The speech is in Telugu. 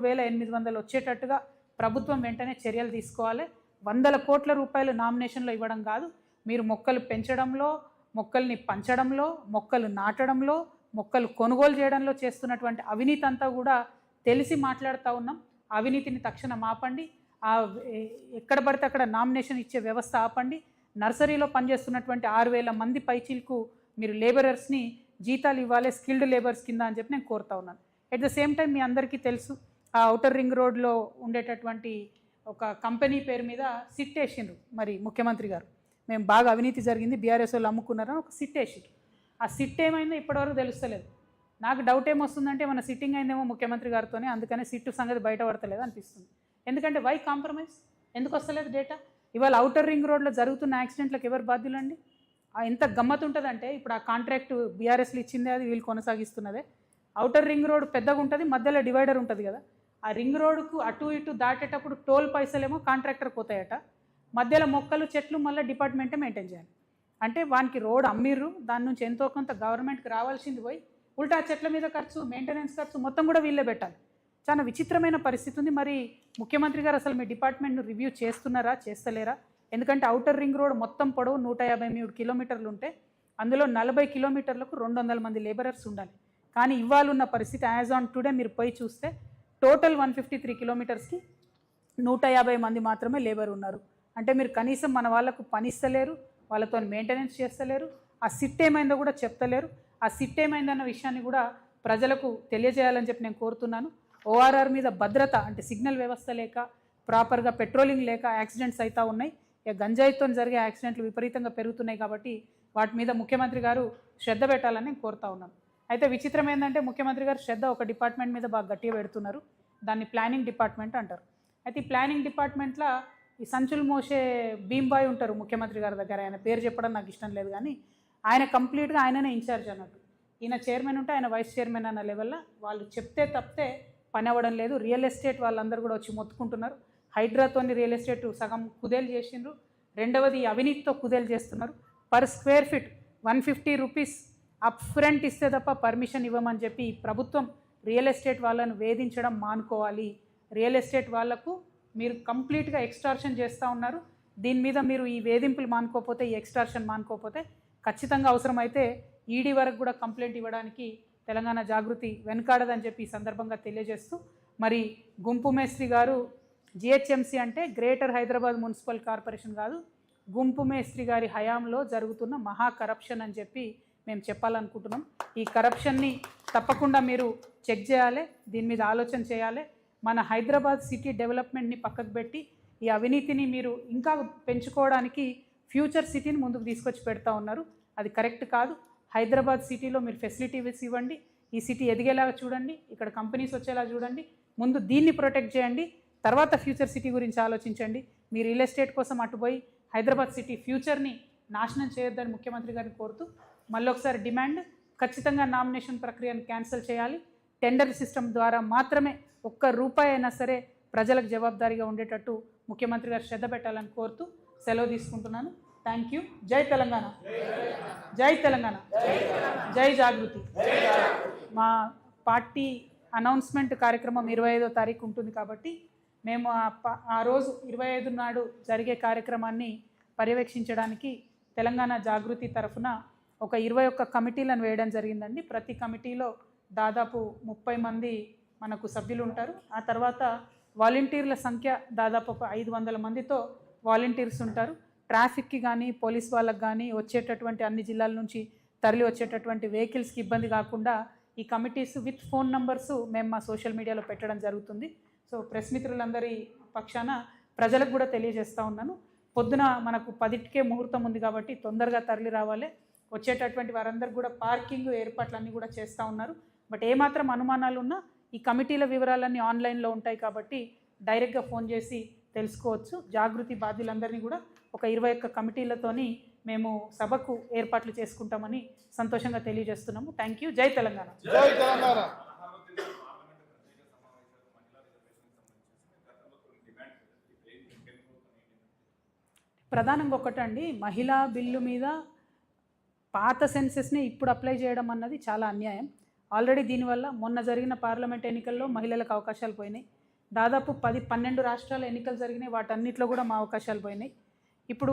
3,800 వచ్చేటట్టుగా ప్రభుత్వం వెంటనే చర్యలు తీసుకోవాలి. 100 కోట్ల రూపాయలు నామినేషన్లో ఇవ్వడం కాదు, మీరు మొక్కలు పెంచడంలో, మొక్కల్ని పంచడంలో, మొక్కలు నాటడంలో, మొక్కలు కొనుగోలు చేయడంలో చేస్తున్నటువంటి అవినీతి అంతా కూడా తెలిసి మాట్లాడుతూ ఉన్నాం. అవినీతిని తక్షణం ఆపండి. ఎక్కడ పడితే అక్కడ నామినేషన్ ఇచ్చే వ్యవస్థ ఆపండి. నర్సరీలో పనిచేస్తున్నటువంటి 6,000 మంది పైచీలకు మీరు లేబరర్స్ని జీతాలు ఇవ్వాలి, స్కిల్డ్ లేబర్స్ కింద అని చెప్పి నేను కోరుతా ఉన్నాను. ఎట్ ద సేమ్ టైం మీ అందరికీ తెలుసు, ఆ ఔటర్ రింగ్ రోడ్లో ఉండేటటువంటి ఒక కంపెనీ పేరు మీద సిట్ వేసిండ్రు మరి ముఖ్యమంత్రి గారు. మేము బాగా అవినీతి జరిగింది, బీఆర్ఎస్ వాళ్ళు అమ్ముకున్నారని ఒక సిట్ వేసిండ్రు. ఆ సిట్ ఏమైందో ఇప్పటివరకు తెలుస్తలేదు. నాకు డౌట్ ఏమొస్తుందంటే మన సిట్టింగ్ అయిందేమో ముఖ్యమంత్రి గారితోనే, అందుకనే సిట్టు సంగతి బయటపడతలేదు అనిపిస్తుంది. ఎందుకంటే వై కాంప్రమైజ్, ఎందుకు వస్తలేదు డేటా? ఇవాళ ఔటర్ రింగ్ రోడ్లో జరుగుతున్న యాక్సిడెంట్లకు ఎవరు బాధ్యులండి? ఎంత గమ్మత్ ఉంటుందంటే, ఇప్పుడు ఆ కాంట్రాక్టు బీఆర్ఎస్లు ఇచ్చిందే, అది వీళ్ళు కొనసాగిస్తున్నదే. ఔటర్ రింగ్ రోడ్ పెద్దగా ఉంటుంది, మధ్యలో డివైడర్ ఉంటుంది కదా, ఆ రింగ్ రోడ్కు అటు ఇటు దాటేటప్పుడు టోల్ పైసలేమో కాంట్రాక్టర్ పోతాయట, మధ్యలో మొక్కలు చెట్లు మళ్ళీ డిపార్ట్మెంటే మెయింటైన్ చేయాలి. అంటే వానికి రోడ్ అమ్మిర్రు, దాని నుంచి ఎంతో కొంత గవర్నమెంట్కి రావాల్సింది పోయి ఉల్టా చెట్ల మీద ఖర్చు, మెయింటెనెన్స్ ఖర్చు మొత్తం కూడా వీళ్ళే పెట్టాలి. చాలా విచిత్రమైన పరిస్థితి ఉంది. మరి ముఖ్యమంత్రి గారు అసలు మీ డిపార్ట్మెంట్ను రివ్యూ చేస్తున్నారా, చేస్తలేరా? ఎందుకంటే ఔటర్ రింగ్ రోడ్ మొత్తం పొడవు 153 కిలోమీటర్లు ఉంటే అందులో 40 కిలోమీటర్లకు 200 మంది లేబరర్స్ ఉండాలి. కానీ ఇవాళ ఉన్న పరిస్థితి యాజ్ ఆన్ టుడే మీరు పోయి చూస్తే టోటల్ 153 కిలోమీటర్స్కి 150 మంది మాత్రమే లేబర్ ఉన్నారు. అంటే మీరు కనీసం మన వాళ్ళకు పని ఇస్తలేరు, వాళ్ళతో మెయింటెనెన్స్ చేస్తలేరు, ఆ సిట్ ఏమైందో కూడా చెప్తలేరు. ఆ సిట్ ఏమైందన్న విషయాన్ని కూడా ప్రజలకు తెలియజేయాలని చెప్పి నేను కోరుతున్నాను. ఓఆర్ఆర్ మీద భద్రత అంటే సిగ్నల్ వ్యవస్థ లేక, ప్రాపర్గా పెట్రోలింగ్ లేక యాక్సిడెంట్స్ అవుతూ ఉన్నాయి. ఇక గంజాయితో జరిగే యాక్సిడెంట్లు విపరీతంగా పెరుగుతున్నాయి కాబట్టి వాటి మీద ముఖ్యమంత్రి గారు శ్రద్ధ పెట్టాలని నేను కోరుతా ఉన్నాను. అయితే విచిత్రం ఏంటంటే ముఖ్యమంత్రి గారు శ్రద్ధ ఒక డిపార్ట్మెంట్ మీద బాగా గట్టిగా పెడుతున్నారు, దాన్ని ప్లానింగ్ డిపార్ట్మెంట్ అంటారు. అయితే ఈ ప్లానింగ్ డిపార్ట్మెంట్లో ఈ సంచులు మోసే భీమ్బాయ్ ఉంటారు ముఖ్యమంత్రి గారి దగ్గర, ఆయన పేరు చెప్పడం నాకు ఇష్టం లేదు కానీ ఆయన కంప్లీట్గా ఆయననే ఇన్ఛార్జ్ అన్నట్టు. ఈయన చైర్మన్ ఉంటే ఆయన వైస్ చైర్మన్ అన్న లెవెల్లో వాళ్ళు చెప్తే తప్పితే పని అవ్వడం లేదు. రియల్ ఎస్టేట్ వాళ్ళందరూ కూడా వచ్చి మొత్తుకుంటున్నారు. హైడ్రాతోని రియల్ ఎస్టేట్ సగం కుదేలు చేసిండ్రు, రెండవది అవినీతితో కుదేలు చేస్తున్నారు. Per square feet 150 rupees up front ఇస్తే తప్ప పర్మిషన్ ఇవ్వమని చెప్పి ప్రభుత్వం రియల్ ఎస్టేట్ వాళ్ళను వేధించడం మానుకోవాలి. రియల్ ఎస్టేట్ వాళ్లకు మీరు కంప్లీట్గా ఎక్స్టార్షన్ చేస్తూ ఉన్నారు. దీని మీద మీరు ఈ వేధింపులు మానుకోకపోతే, ఈ ఎక్స్టార్షన్ మానుకోకపోతే ఖచ్చితంగా అవసరమైతే ఈడీ వరకు కూడా కంప్లైంట్ ఇవ్వడానికి తెలంగాణ జాగృతి వెనుకాడదని చెప్పి ఈ సందర్భంగా తెలియజేస్తూ, మరి గుంపు మేస్త్రి గారు జిహెచ్ఎంసీ అంటే గ్రేటర్ హైదరాబాద్ మున్సిపల్ కార్పొరేషన్ కాదు, గుంపు మేస్త్రి గారి హయాంలో జరుగుతున్న మహా కరప్షన్ అని చెప్పి మేము చెప్పాలనుకుంటున్నాం. ఈ కరప్షన్ని తప్పకుండా మీరు చెక్ చేయాలి, దీని మీద ఆలోచన చేయాలి. మన హైదరాబాద్ సిటీ డెవలప్మెంట్ని పక్కకు పెట్టి ఈ అవినీతిని మీరు ఇంకా పెంచుకోవడానికి ఫ్యూచర్ సిటీని ముందుకు తీసుకొచ్చి పెడతా ఉన్నారు. అది కరెక్ట్ కాదు. హైదరాబాద్ సిటీలో మీరు ఫెసిలిటీస్ ఇవ్వండి, ఈ సిటీ ఎదిగేలాగా చూడండి, ఇక్కడ కంపెనీస్ వచ్చేలా చూడండి. ముందు దీన్ని ప్రొటెక్ట్ చేయండి, తర్వాత ఫ్యూచర్ సిటీ గురించి ఆలోచించండి. మీ రియల్ ఎస్టేట్ కోసం అటుపోయి హైదరాబాద్ సిటీ ఫ్యూచర్ని నాశనం చేయొద్దని ముఖ్యమంత్రి గారిని కోరుతూ మళ్ళొకసారి డిమాండ్, ఖచ్చితంగా నామినేషన్ ప్రక్రియను క్యాన్సిల్ చేయాలి. టెండర్ సిస్టమ్ ద్వారా మాత్రమే ₹1 అయినా సరే ప్రజలకు జవాబుదారీగా ఉండేటట్టు ముఖ్యమంత్రి గారు శ్రద్ధ పెట్టాలని కోరుతూ సెలవు తీసుకుంటున్నాను. Thank you. జై తెలంగాణ, జై తెలంగాణ, జై జాగృతి. మా పార్టీ అనౌన్స్మెంట్ కార్యక్రమం 25వ తారీఖు ఉంటుంది కాబట్టి మేము ఆ రోజు 25 నాడు జరిగే కార్యక్రమాన్ని పర్యవేక్షించడానికి తెలంగాణ జాగృతి తరఫున ఒక 21 కమిటీలను వేయడం జరిగిందండి. ప్రతి కమిటీలో దాదాపు 30 మంది మనకు సభ్యులు ఉంటారు. ఆ తర్వాత వాలంటీర్ల సంఖ్య దాదాపు ఒక 500 మందితో వాలంటీర్స్ ఉంటారు. ట్రాఫిక్కి కానీ పోలీస్ వాళ్ళకి కానీ వచ్చేటటువంటి అన్ని జిల్లాల నుంచి తరలి వచ్చేటటువంటి వెహికల్స్కి ఇబ్బంది కాకుండా ఈ కమిటీస్ విత్ ఫోన్ నంబర్స్ మేము మా సోషల్ మీడియాలో పెట్టడం జరుగుతుంది. సో ప్రెస్ మిత్రులందరి పక్షాన ప్రజలకు కూడా తెలియజేస్తూ ఉన్నాను, పొద్దున మనకు 10కే ముహూర్తం ఉంది కాబట్టి తొందరగా తరలి రావాలి. వచ్చేటటువంటి వారందరూ కూడా పార్కింగ్ ఏర్పాట్లన్నీ కూడా చేస్తూ ఉన్నారు. బట్ ఏమాత్రం అనుమానాలు ఉన్నా ఈ కమిటీల వివరాలన్నీ ఆన్లైన్లో ఉంటాయి కాబట్టి డైరెక్ట్గా ఫోన్ చేసి తెలుసుకోవచ్చు. జాగృతి బాధ్యులందరినీ కూడా ఒక 21 కమిటీలతోని మేము సభకు ఏర్పాట్లు చేసుకుంటామని సంతోషంగా తెలియజేస్తున్నాము. Thank you. జై తెలంగాణ. జై తెలంగాణ. ప్రధానంగా ఒకటండి, మహిళా బిల్లు మీద పాత సెన్సెస్ని ఇప్పుడు అప్లై చేయడం అన్నది చాలా అన్యాయం. ఆల్రెడీ దీనివల్ల మొన్న జరిగిన పార్లమెంట్ ఎన్నికల్లో మహిళలకు అవకాశాలు పోయినాయి. దాదాపు 10-12 రాష్ట్రాల ఎన్నికలు జరిగినాయి, వాటన్నిటిలో కూడా మా అవకాశాలు పోయినాయి. ఇప్పుడు